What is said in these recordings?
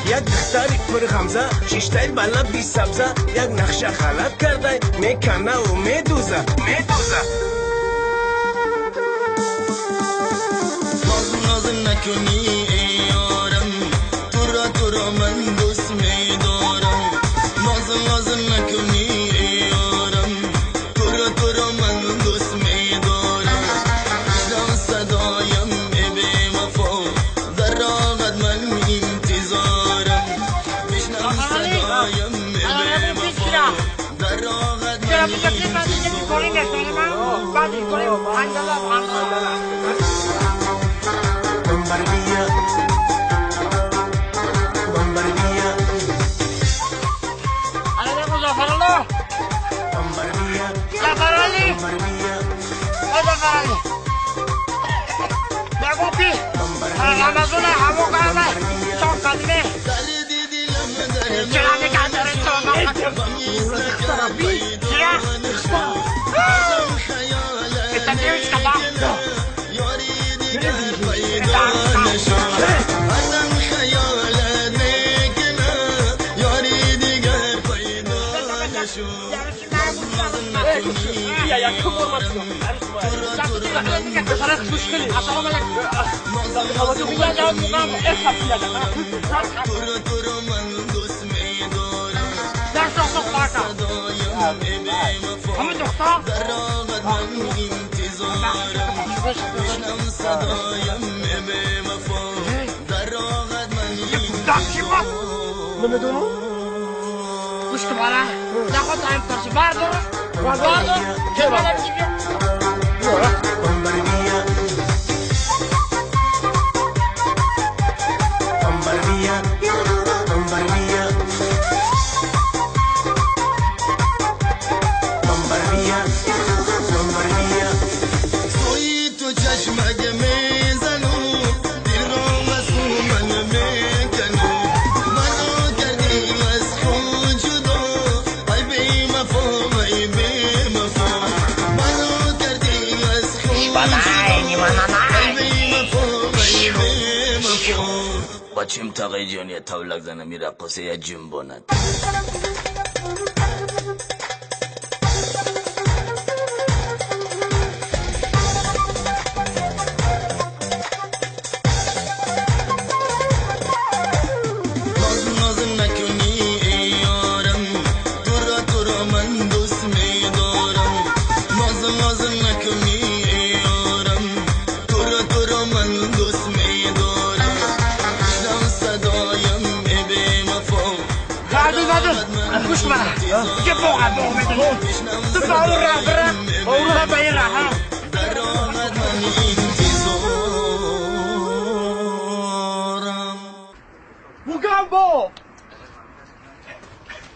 یک دختری پر غمزه شیشتای بالا بی سبزه یک نقشه غلط کرده میکنه و میدوزه ناز نکنی ای یارم تو را من دوست میدارم ناز نکنی ای یارم تو را من دوست میدارم بشنو صدایم ای بی وفا در راهت من انتظارم بشنو صدایم ای بی وفا در راهت من نمیدونم گوش که باره نخواد هم ترسی بردار که باره بچیم تاقی جانی تولک زنه میره قصه یا جنباند ناز نکنی ای یارم تو را من دوست میدارم ناز نکنی ای یارم تو را من دوست میدارم بشنو صدایم ای بی وفا گوش کنه دیگه باقت باقت تو با اون راه برم با این راه در راهت من انتظارم بگم با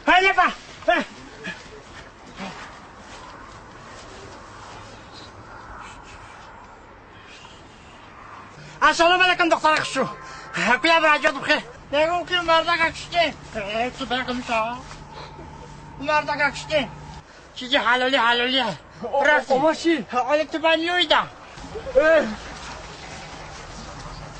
هلی با السلام علیکم دختر خشو کیا برجات بخیر نگم که مردک اکشتی تو برکم شا مردک اکشتی چیزی حلالی رفتی ماشین حالی تو بنیویدم